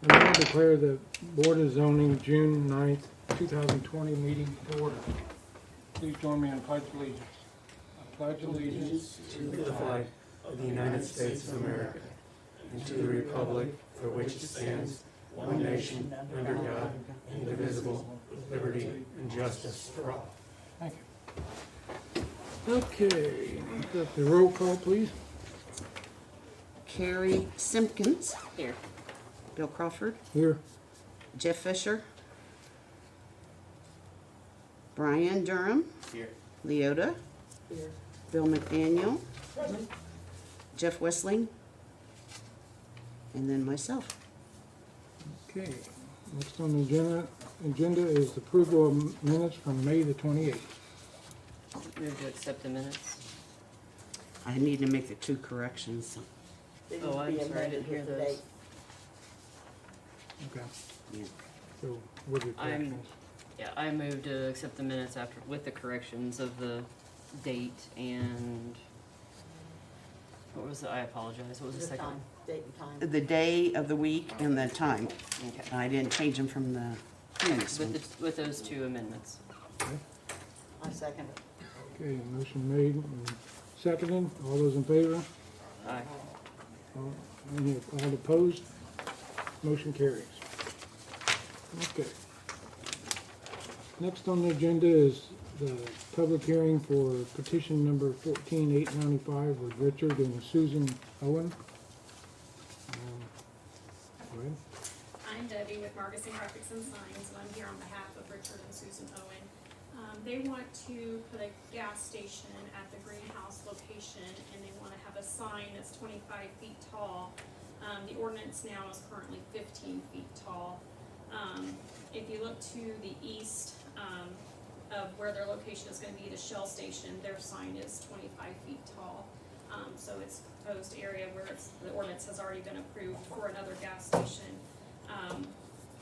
I now declare the Board of Zoning June 9th, 2020 meeting to order. Please join me in pledge allegiance. I pledge allegiance to the flag of the United States of America and to the republic for which it stands, one nation, under God, indivisible, with liberty and justice for all. Thank you. Okay, the roll call, please. Carrie Simpkins. Here. Bill Crawford. Here. Jeff Fisher. Brian Durham. Here. Leota. Here. Bill McDaniel. Jeff Wessling. And then myself. Okay, next on the agenda is the approval of minutes from May the 28th. Move to accept the minutes. I need to make the 2 corrections. Oh, I'm sorry, I didn't hear those. Okay, Yeah. so with your corrections. Yeah, I moved to accept the minutes after, with the corrections of the date and, what was the, I apologize, what was the second one? Date and time. The day of the week and the time. Okay. I didn't change them from the previous one. With those 2 amendments. I second it. Okay, motion made and seconded. All those in favor? Aye. All opposed? Motion carries. Okay. Next on the agenda is the public hearing for petition number 14895 with Richard and Susan Owen. Go ahead. I'm Debbie with Marcus and Graphics and Signs, and I'm here on behalf of Richard and Susan Owen. They want to put a gas station at the greenhouse location, and they want to have a sign that's 25 feet tall. The ordinance now is currently 15 feet tall. If you look to the east of where their location is going to be, the Shell station, their sign is 25 feet tall. So it's a proposed area where the ordinance has already been approved for another gas station.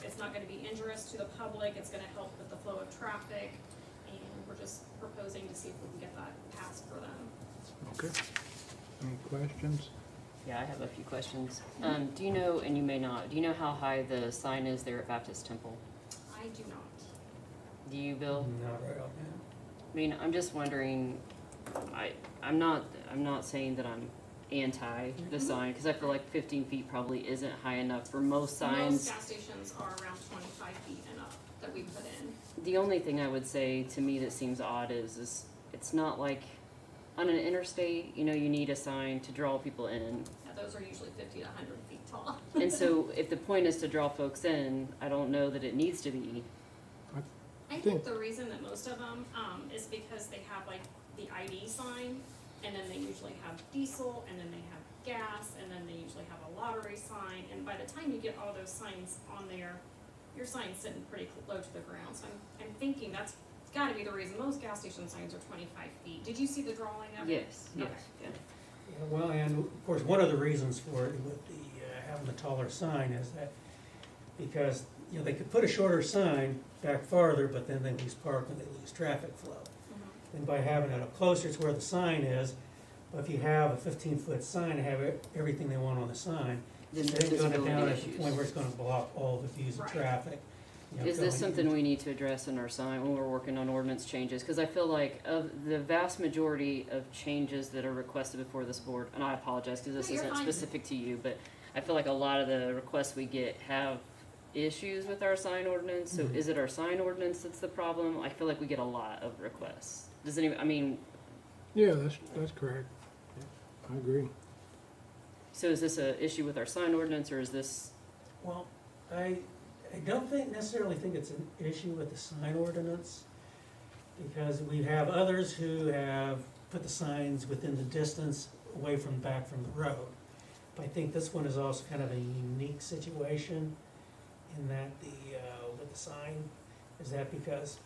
It's not going to be injurious to the public. It's going to help with the flow of traffic, and we're just proposing to see if we can get that passed for them. Okay. Any questions? Yeah, I have a few questions. Do you know, and you may not, do you know how high the sign is there at Baptist Temple? I do not. Do you, Bill? Not right offhand. I mean, I'm just wondering, I'm not saying that I'm anti the sign, because I feel like 15 feet probably isn't high enough for most signs. Most gas stations are around 25 feet and up that we put in. The only thing I would say to me that seems odd is it's not like on an interstate, you know, you need a sign to draw people in. Yeah, those are usually 50 to 100 feet tall. And so if the point is to draw folks in, I don't know that it needs to be. I think the reason that most of them is because they have like the ID sign, and then they usually have diesel, and then they have gas, and then they usually have a lottery sign, and by the time you get all those signs on there, your sign's sitting pretty low to the ground. So I'm thinking that's got to be the reason. Most gas station signs are 25 feet. Did you see the drawing of it? Yes, yes. Okay. Yeah. Yeah, well, and of course, one of the reasons for it with the having the taller sign is that because they could put a shorter sign back farther, but then they lose parking, they lose traffic flow. Mhm. And by having it up closer to where the sign is, but if you have a 15-foot sign and have everything they want on the sign, Then then there's it's going to visibility down at the issues. point where it's going to block all the views of Right. traffic. Is this going something we need to address in our sign when we're working on ordinance changes? Because I feel like of the vast majority of changes that are requested before this board, and I apologize because this No, you're isn't fine. specific to you, but I feel like a lot of the requests we get have issues with our sign ordinance. So Mhm. is it our sign ordinance that's the problem? I feel like we get a lot of requests. Does anyone, I mean, Yeah, that's correct. I agree. so is this a issue with our sign ordinance, or is this, Well, I don't necessarily think it's an issue with the sign ordinance, because we have others who have put the signs within the distance away back from the road. But I think this one is also kind of a unique situation in that with the sign, is that because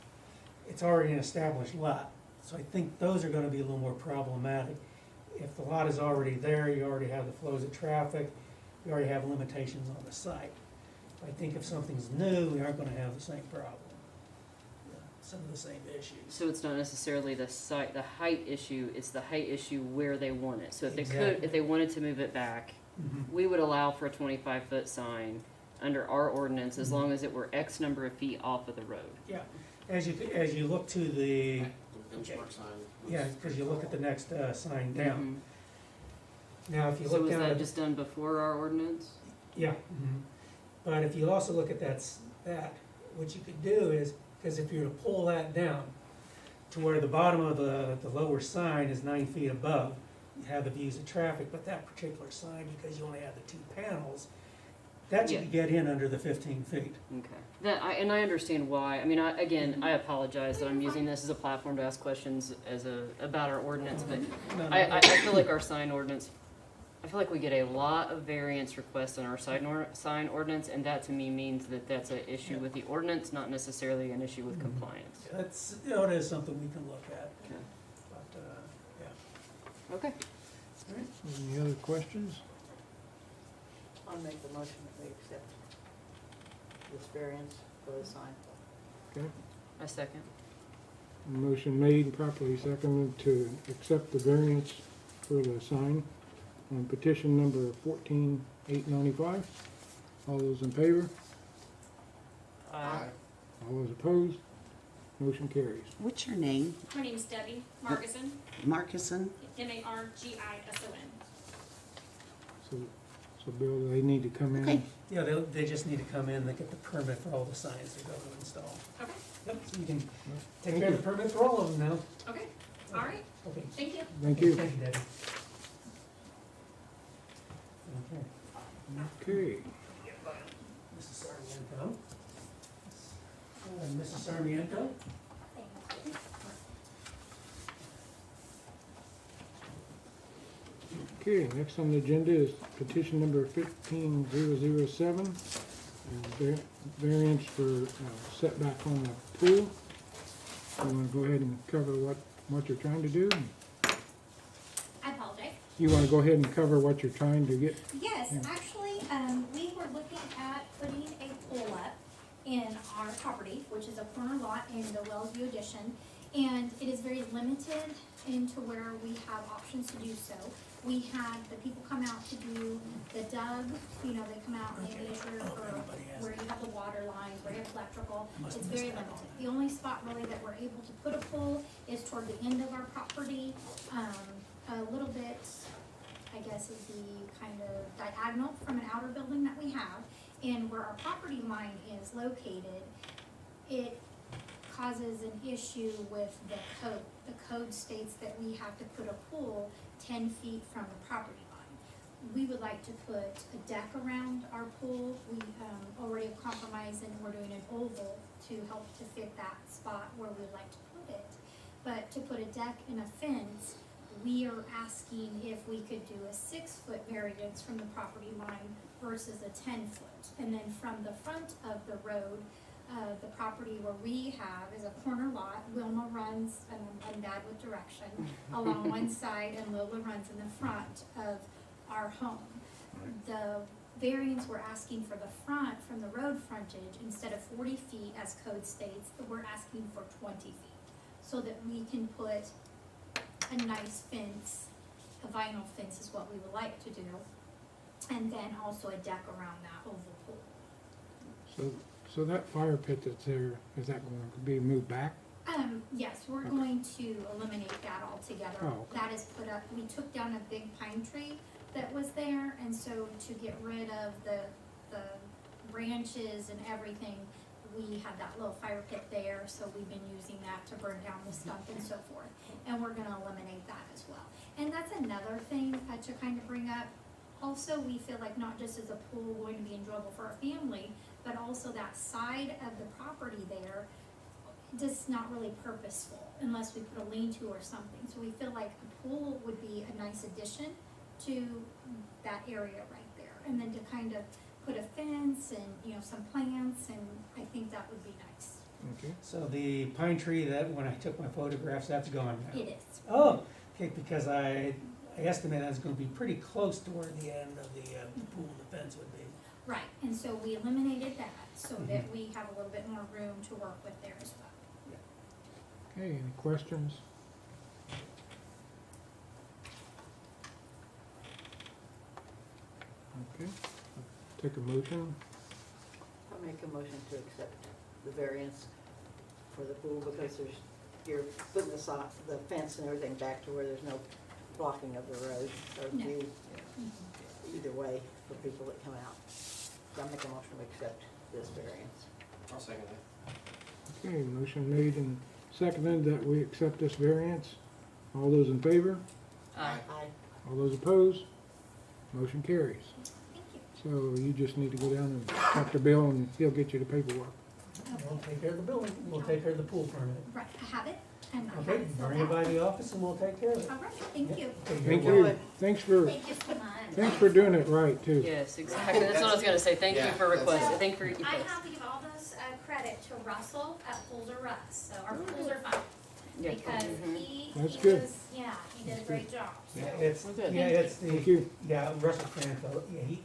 it's already an established lot. So I think those are gonna be a little more problematic. If the lot is already there, you already have the flows of traffic, you already have limitations on the site. I think if something's new, we aren't gonna have the same problem. Some of the same issues. so it's not necessarily the height issue, it's the height issue where they want it. So if they could, Exactly. if they wanted to move it back, Mhm. we would allow for a 25-foot sign under our ordinance as long as it were X number of feet off of the road. Yeah, as you look to the, Benchmark sign. yeah, because you look at the next sign down. Mhm. Now, if you So look was down that at, just done before our ordinance? yeah. But if you also look at that, what you could do is, because if you were to pull that down to where the bottom of the lower sign is 9 feet above, you have the views of traffic, but that particular sign, because you only have the 2 panels, that you Yeah. could get in under the 15 feet. Okay. That, and I understand why. I mean, I apologize that I'm using this as a platform to ask questions about our ordinance, but No, no, I feel like our sign ordinance, I feel like we get a lot of variance requests in our sign ordinance, and that to me means that that's an issue with the ordinance, not necessarily an issue with compliance. That's, it is something we can look at, Okay. but, yeah. Okay. Any other questions? I'll make the motion that we accept this variance for the sign. Okay. I second. Motion made and properly seconded to accept the variance for the sign on petition number 14895. All those in favor? Aye. All those opposed? Motion carries. What's your name? My name's Debbie Markison, Markison? Margison. So Bill, they need to come in. Okay. Yeah, they just need to come in, they get the permit for all the signs they're going to install. Okay, Yep, so you can take Thank care of you. the permit for all of them now. okay, all right, Okay. thank you. Thank you. Thank you, Debbie. Okay. Okay. Mrs. Sarmiento. Mrs. Sarmiento? Okay, next on the agenda is petition number 15007. Variance for setback on the pool. You want to go ahead and cover what you're trying to do? I apologize. You want to go ahead and cover what you're trying to get? Yes, Yeah. actually, we were looking at putting a pool up in our property, which is a corner lot in the Wellsview addition. And it is very limited into where we have options to do so. We had the people come out to do the dug, they come out and they measure for where you have the water lines, where you have electrical. It's very limited. The only spot really that we're able to put a pool is toward the end of our property, a little bit, I guess, is the kind of diagonal from an outer building that we have. And where our property line is located, it causes an issue with the code. The code states that we have to put a pool 10 feet from the property line. We would like to put a deck around our pool. We already have compromised and we're doing an oval to help to fit that spot where we'd like to put it. But to put a deck and a fence, we are asking if we could do a 6-foot variance from the property line versus a 10-foot. And then from the front of the road, the property where we have is a corner lot. Wilma runs, and I'm bad with direction, along one side, and Lola runs in the front of our home. The variance we're asking for the front, from the road frontage, instead of 40 feet as code states, we're asking for 20 feet. So that we can put a nice fence, a vinyl fence is what we would like to do, and then also a deck around that oval pool. So that fire pit that's there, is that going to be moved back? Yes, we're going to eliminate that altogether. Oh, okay. That is put up, we took down a big pine tree that was there, and so to get rid of the branches and everything, we had that little fire pit there, so we've been using that to burn down the stump and so forth. And we're gonna eliminate that as well. And that's another thing to kind of bring up. Also, we feel like not just is a pool going to be enjoyable for our family, but also that side of the property there, just not really purposeful unless we put a lean-to or something. So we feel like a pool would be a nice addition to that area right there. And then to kind of put a fence and, some plants, and I think that would be nice. Okay. So the pine tree that, when I took my photographs, that's gone now? It is. Oh, okay, because I estimate that's gonna be pretty close to where the end of the pool defense would be. Right, and so we eliminated that so that we have a little bit more room to work with there as well. Okay, any questions? Okay, take a motion. I make a motion to accept the variance for the pool because you're putting the fence and everything back to where there's no blocking of the road or No. view either way for people that come out. So I make a motion to accept this variance. I'll second that. Okay, motion made and seconded that we accept this variance. All those in favor? Aye. Aye. All those opposed? Motion carries. Thank you. So you just need to go down and talk to Bill and he'll get you the paperwork. We'll take care of the building, we'll take care of the pool permit. Right, I have it, and I have Okay, it filled bring it out. by the office and we'll take care of it. All right, thank you. Okay, Thank you're you. welcome. Thanks for, Thank you so much. thanks for doing it right too. Yes, exactly. That's what I was gonna say. Thank you Yeah, for that's- requesting. Thank you for your I request. have to give all this credit to Russell at Pools R Us, so our pools are fine. Yeah. Because Mhm. he That's good. was, yeah, he did a great job. Yeah, it's, Well, good. yeah, it's Thank the, you. yeah, Russell Cranfield, yeah,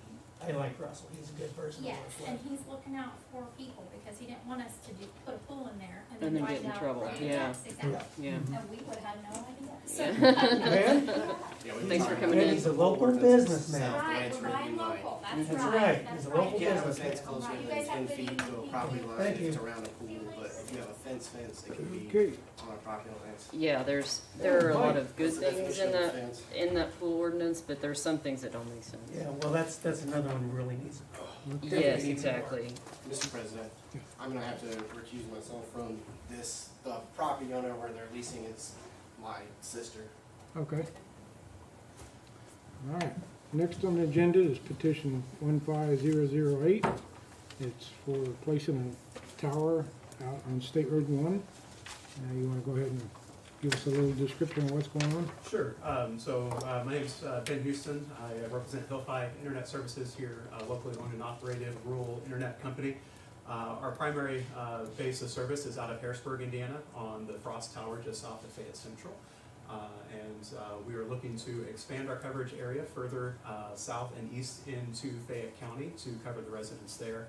I like Russell, he's a good person to Yes, work and with. he's looking out for people because he didn't want us to put a pool in there and And then then get find in out. trouble. Yes, Yeah. exactly. Yeah. And we would have no idea. So, Man, Thanks for coming and in. he's a local businessman. right, we're buying local, that's That's right, right. that's He's a right. local You can't have a business. fence closer Right, you than guys have 10 good feet to a evening. property line Thank if you. it's around a pool, but if you have a fence, it can be Okay, on a property lines. Yeah, there are a lot of good What's the things definition in of a that, fence? in that pool ordinance, but there's some things that don't make sense. Yeah, well, that's another one who really needs. Yes, exactly. Mr. President, Yeah. I'm gonna have to recuse myself from this. The property owner where they're leasing is my sister. okay. All right, next on the agenda is petition 15008. It's for placing a tower out on State Road 1. You wanna go ahead and give us a little description of what's going on? Sure. My name's Ben Houston. I represent Hillfi Internet Services here, a locally owned and operated rural internet company. Our primary base of service is out of Harrisburg, Indiana, on the Frost Tower just south of Fayette Central. We are looking to expand our coverage area further south and east into Fayette County to cover the residents there.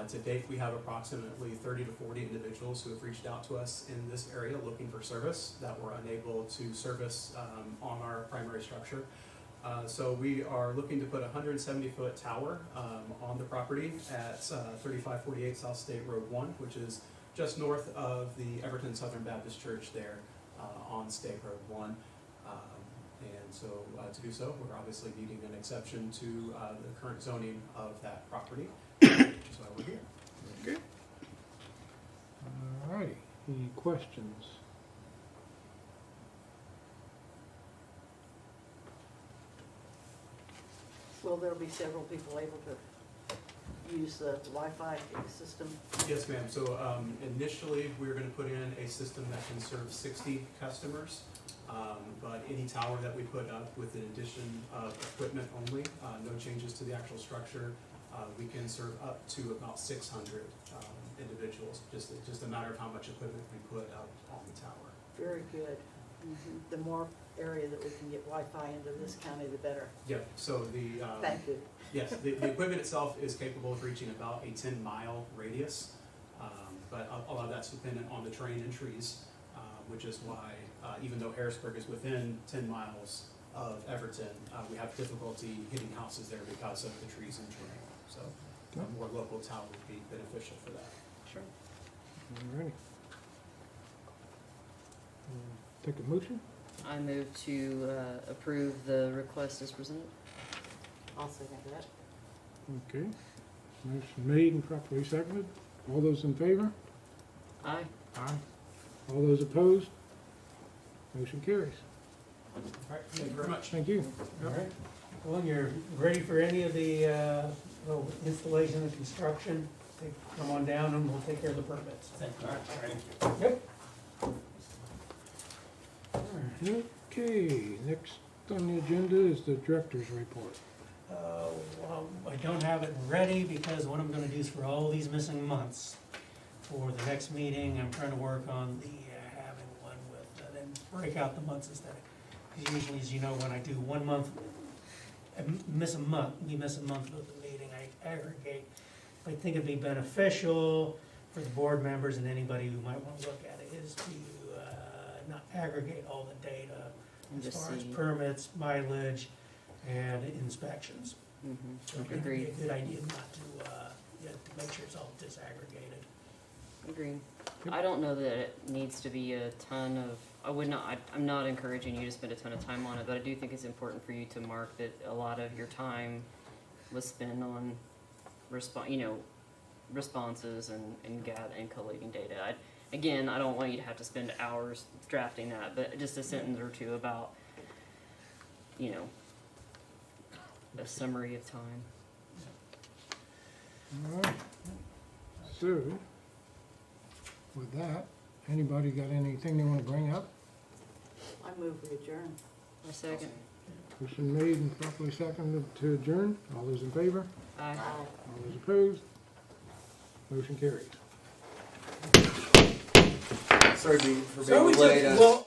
To date, we have approximately 30 to 40 individuals who have reached out to us in this area looking for service that we're unable to service on our primary structure. So we are looking to put a 170-foot tower on the property at 3548 South State Road 1, which is just north of the Everton Southern Baptist Church there on State Road 1. To do so, we're obviously needing an exception to the current zoning of that property. Which is why we're here. Okay. All righty, any questions? Well, there'll be several people able to use the Wi-Fi system. Yes, ma'am. So initially, we were going to put in a system that can serve 60 customers. But any tower that we put up with an addition of equipment only, no changes to the actual structure, we can serve up to about 600 individuals. Just a matter of how much equipment we put up on the tower. Very good. The more area that we can get Wi-Fi into this county, the better. Yep. So the Thank you. yes, the equipment itself is capable of reaching about a 10-mile radius, but a lot of that's dependent on the terrain and trees, which is why even though Harrisburg is within 10 miles of Everton, we have difficulty hitting houses there because of the trees and terrain. So a more local tower would be beneficial for that. Sure. All righty. Take a motion? I move to approve the request as presented. I'll second that. Okay. Motion made and properly seconded. All those in favor? Aye. Aye. All those opposed? Motion carries. All right. Thank you very much. Thank you. All right, well, you're ready for any of the little installation and construction, come on down and we'll take care of the permits. Yep. Okay, next on the agenda is the director's report. Well, I don't have it ready because what I'm gonna do is for all these missing months, for the next meeting, I'm trying to work on the, having one with, then break out the months instead. Because usually, as you know, when I do 1 month, miss a month with the meeting, I aggregate. I think it'd be beneficial for the board members and anybody who might wanna look at it, is to, not aggregate all the data And as just far as see. permits, mileage, and inspections. Mhm. So it'd be Agreed. a good idea not to, good to make sure it's all disaggregated. Agreed. I don't know that it needs to be a ton of, I'm not encouraging you to spend a ton of time on it, but I do think it's important for you to mark that a lot of your time was spent on responses and collating data. Again, I don't want you to have to spend hours drafting that, but just a sentence or two about, a summary of time. All right. So, with that, anybody got anything they want to bring up? I move we adjourn. A second. Motion made and properly seconded to adjourn. All those in favor? Aye. All those opposed? Motion carries. Sorry for So we being late. just, well,